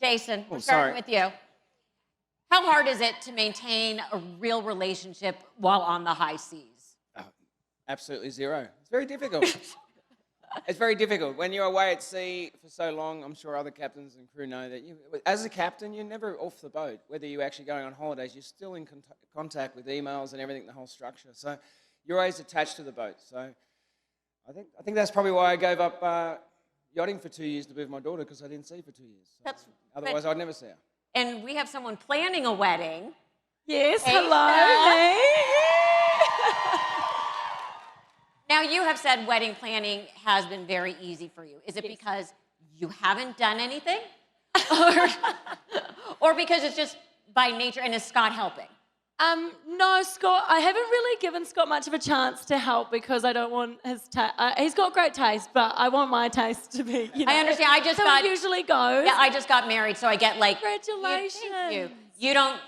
Jason, we're starting with you. How hard is it to maintain a real relationship while on the high seas? Absolutely zero. It's very difficult. It's very difficult. When you're away at sea for so long, I'm sure other captains and crew know that as a captain, you're never off the boat. Whether you're actually going on holidays, you're still in contact with emails and everything, the whole structure. So you're always attached to the boat. So I think that's probably why I gave up yachting for 2 years to be with my daughter, because I didn't see her for 2 years. So otherwise, I'd never see her. And we have someone planning a wedding. Yes, Aesha. hello. Hey. Now, you have said wedding planning has been very easy for you. Is it because you haven't done anything? or because it's just by nature, and is Scott helping? No, Scott, I haven't really given Scott much of a chance to help because I don't want his taste. He's got great taste, but I want my taste to be, I understand. It usually goes. Yeah, I just got married, so I get like... Congratulations. Thank you. You don't...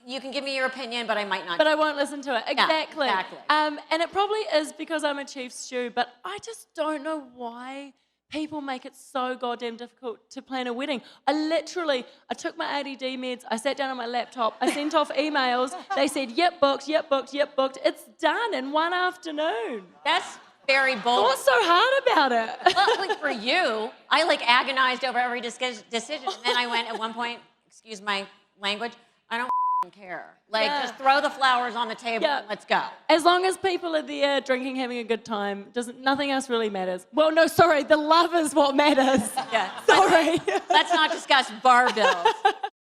You can give me your opinion, but I might not. But I won't listen to it. Exactly. Yeah, exactly. And it probably is because I'm a chief stew, but I just don't know why people make it so goddamn difficult to plan a wedding. I took my ADD meds, I sat down on my laptop, I sent off emails, they said, yep, booked, yep, booked, yep, booked. It's done in one afternoon. That's very bold. What's so hard about it? Well, like for you, I like agonized over every decision, and then I went at one point, excuse my language, I don't care. Like, just throw the flowers on the table and let's go. As long as people are there drinking, having a good time, nothing else really matters. Well, no, sorry, the love is what matters. Yeah. Sorry. Let's not discuss bar bills.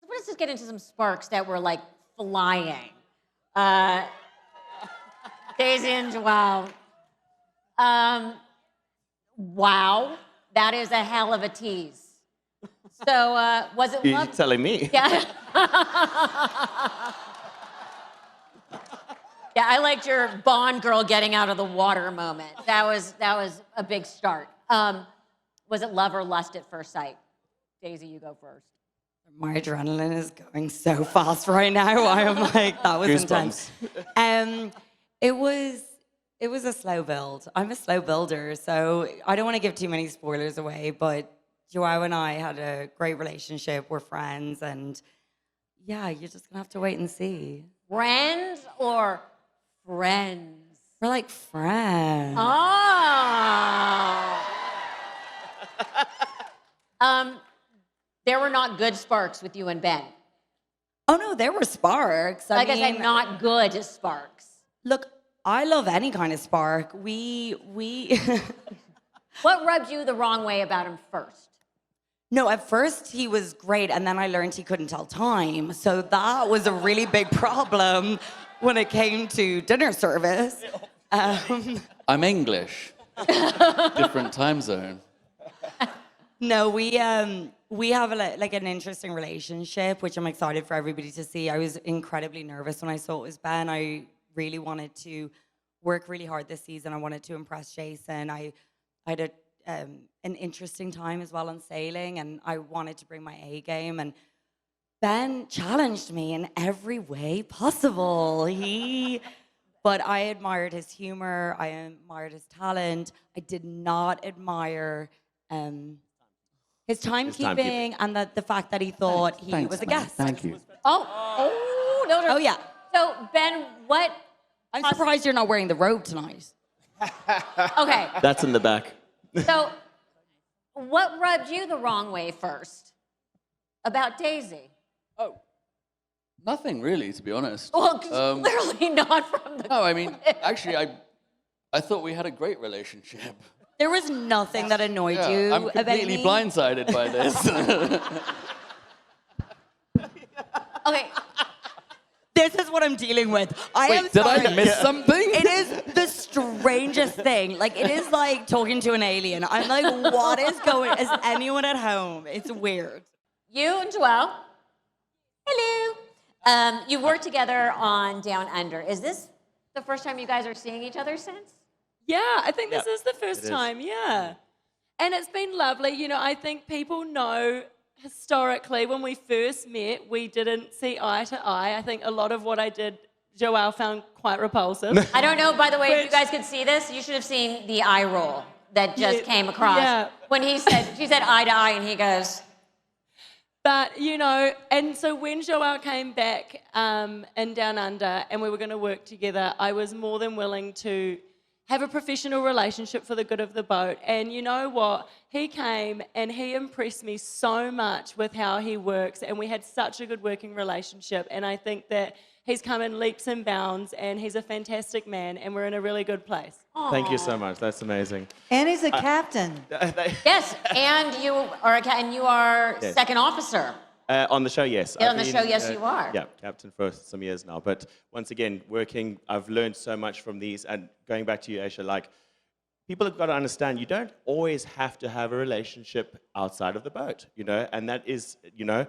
Let's just get into some sparks that were like flying. Daisy and Joelle. Wow, that is a hell of a tease. So, was it You're telling me? Yeah. Yeah, I liked your Bond girl getting out of the water moment. That was a big start. Was it love or lust at first sight? Daisy, you go first. My adrenaline is going so fast right now. I am like, that was intense. It was a slow build. I'm a slow builder, so I don't want to give too many spoilers away, but Joelle and I had a great relationship. We're friends, and yeah, you're just gonna have to wait and see. Friends or friends? We're like friends. Oh. There were not good sparks with you and Ben. Oh no, there were sparks. I said, not good sparks. Look, I love any kind of spark. We. What rubbed you the wrong way about him first? No, at first he was great, and then I learned he couldn't tell time. So that was a really big problem when it came to dinner service. I'm English. Different time zone. No, we have an interesting relationship, which I'm excited for everybody to see. I was incredibly nervous when I saw it was Ben. I really wanted to work really hard this season. I wanted to impress Jason. I had an interesting time as well on sailing, and I wanted to bring my A game. And Ben challenged me in every way possible. But I admired his humor. I admired his talent. I did not admire his timekeeping and the fact that he thought he was a guest. Thank you. No. Oh, yeah. So, Ben, what... I'm surprised you're not wearing the robe tonight. Okay. That's in the back. So, what rubbed you the wrong way first about Daisy? Oh, nothing really, to be honest. Well, clearly not from the... No, I mean, actually, I thought we had a great relationship. There was nothing that annoyed you I'm about completely me. blindsided by this. Okay. This is what I'm dealing with. Wait, did I miss something? It is the strangest thing. Like, it is like talking to an alien. I'm like, what is going... Is anyone at home? It's weird. You and Joelle. Hello. You worked together on Down Under. Is this the first time you guys are seeing each other since? Yeah, I think this is the first time, yeah. And it's been lovely. You know, I think people know historically when we first met, we didn't see eye to eye. I think a lot of what I did, Joelle found quite repulsive. I don't know, by the way, if you guys could see this, you should have seen the eye roll that just came across. Yeah. When she said eye to eye, and he goes... But, you know, and so when Joelle came back in Down Under and we were going to work together, I was more than willing to have a professional relationship for the good of the boat. And you know what? He came and he impressed me so much with how he works, and we had such a good working relationship. And I think that he's come in leaps and bounds, and he's a fantastic man, and we're in a really good place. Thank you so much. That's amazing. And he's a captain. Yes, and you are Yes. second officer. On the show, yes. Yeah, I've on the been, show, yes, you are. Yeah, captain for some years now. But once again, working, I've learned so much from these. And going back to you, Aesha, like, people have got to understand you don't always have to have a relationship outside of the boat, you know? And that is, you know,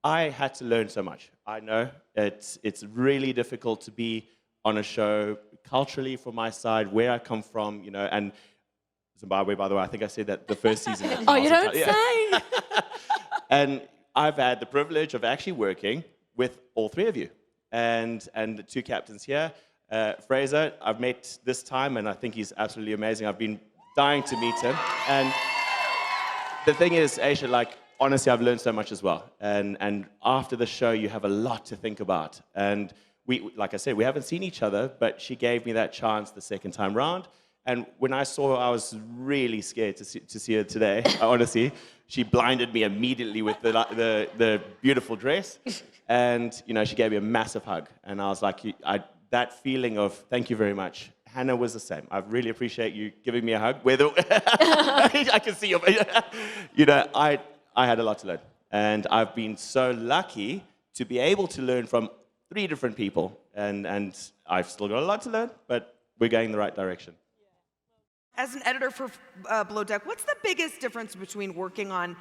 I had to learn so much. I know it's really difficult to be on a show culturally from my side, where I come from, you know, and Zimbabwe, by the way, I think I said that the first season. Oh, you don't say? And I've had the privilege of actually working with all three of you and the two captains here. Fraser, I've met this time, and I think he's absolutely amazing. I've been dying to meet him. And the thing is, Aesha, like, honestly, I've learned so much as well. And after the show, you have a lot to think about. And we, like I said, we haven't seen each other, but she gave me that chance the second time round. And when I saw her, I was really scared to see her today, honestly. She blinded me immediately with the beautiful dress. And, you know, she gave me a massive hug. And I was like, that feeling of, thank you very much. Hannah was the same. I really appreciate you giving me a hug. I can see your, you know, I had a lot to learn. And I've been so lucky to be able to learn from 3 different people. And I've still got a lot to learn, but we're going in the right direction. As an editor for Below Deck, what's the biggest difference between working on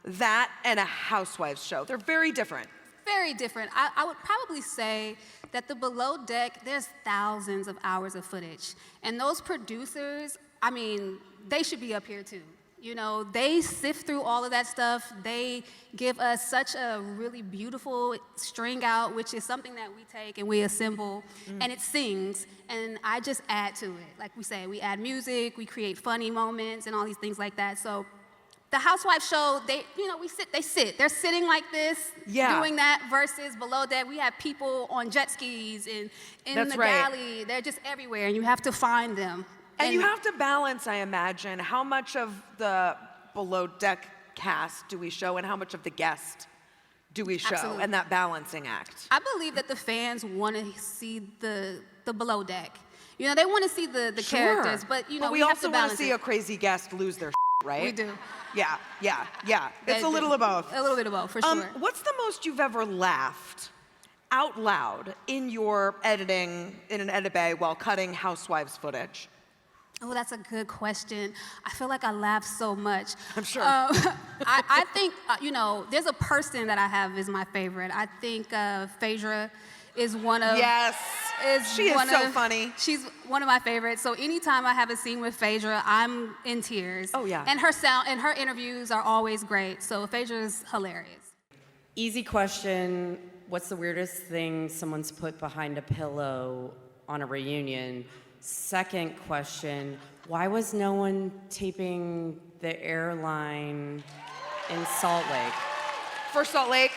that and a Housewives show? They're very different. Very different. I would probably say that the Below Deck, there's thousands of hours of footage. And those producers, I mean, they should be up here too. You know, they sift through all of that stuff. They give us such a really beautiful string out, which is something that we take and we assemble, and it sings, and I just add to it. Like we say, we add music, we create funny moments, and all these things like that. So the Housewives show, they sit. They're sitting like this, doing that, versus Below Deck, we have people on jet skis and in the galley. They're just everywhere, and you have to find them. And you have to balance, I imagine, how much of the Below Deck cast do we show and how much of the guest do we show, Absolutely. and that balancing act. I believe that the fans want to see the Below Deck. You know, they want to see the characters, but, you know, we have also to want balance to see it. a crazy guest lose their right? We do. Yeah. It's a little of both. A little bit of both, for sure. What's the most you've ever laughed out loud in your editing, in an edit bay, while cutting Housewives footage? Oh, that's a good question. I feel like I laugh so much. I'm sure. I think, you know, there's a person that I have is my favorite. I think Phaedra is one of... Yes. She is so funny. She's one of my favorites. So anytime I have a scene with Phaedra, I'm in tears. Oh, yeah. And her sound and her interviews are always great. So Phaedra's hilarious. Easy question. What's the weirdest thing someone's put behind a pillow on a reunion? Second question, why was no one taping the airline in Salt Lake? For Salt Lake?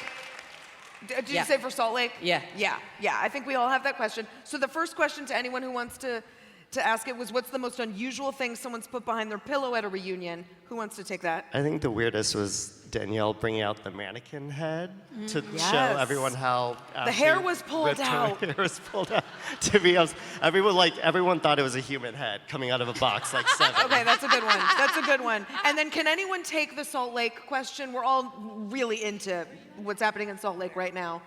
Did you say for Salt Lake? Yeah. Yeah. I think we all have that question. So the first question to anyone who wants to ask it was, what's the most unusual thing someone's put behind their pillow at a reunion? Who wants to take that? I think the weirdest was Danielle bringing out the mannequin head to show everyone how the hair was pulled out. The hair was pulled out. To be honest, everyone thought it was a human head coming out of a box, like 7. Okay, that's a good one. That's a good one. And then can anyone take the Salt Lake question? We're all really into what's happening in Salt Lake right now.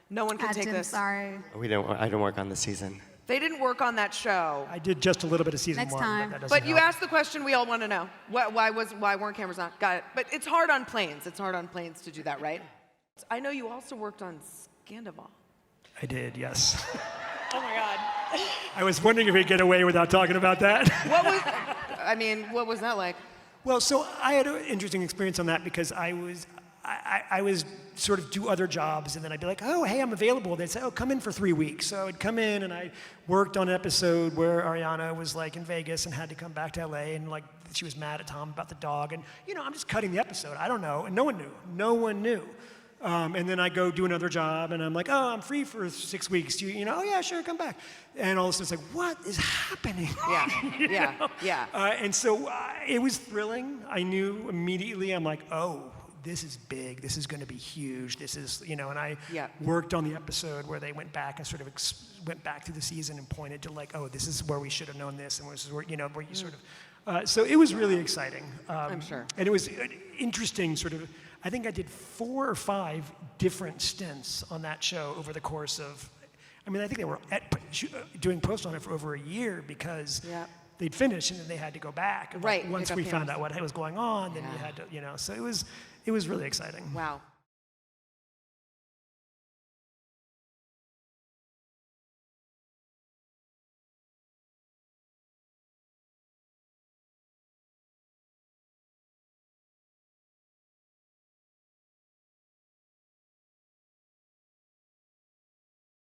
No one can take this. Sorry. I didn't work on the season. They didn't work on that show. I did just a little bit of season Next 1. time. But, that But doesn't you help. asked the question we all want to know. Why weren't cameras on? Got it. But it's hard on planes. It's hard on planes to do that, right? I know you also worked on Scandoval. I did, yes. Oh my God. I was wondering if we'd get away without talking about that. What was that like? Well, so I had an interesting experience on that because I was sort of do other jobs, and then I'd be like, oh, hey, I'm available. They'd say, oh, come in for 3 weeks. So I'd come in, and I worked on an episode where Ariana was like in Vegas and had to come back to LA, and like she was mad at Tom about the dog, and I'm just cutting the episode. I don't know, and no one knew. And then I go do another job, and I'm like, oh, I'm free for 6 weeks. You know, oh yeah, sure, come back. And all of a sudden, it's like, what is happening? Yeah. And so it was thrilling. I knew immediately. I'm like, oh, this is big. This is going to be huge. This is, you know. And I worked on the episode where they went back and sort of went back through the season and pointed to like, oh, this is where we should have known this, and this is where, you know, where you sort of. So it was really exciting. I'm sure. And it was an interesting sort of. I think I did 4 or 5 different stints on that show over the course of, I mean, I think they were doing post on it for over a year because they'd finished and then they had to go back. Right. Once we found out what was going on, then you had to, you know, so it was really exciting. Wow.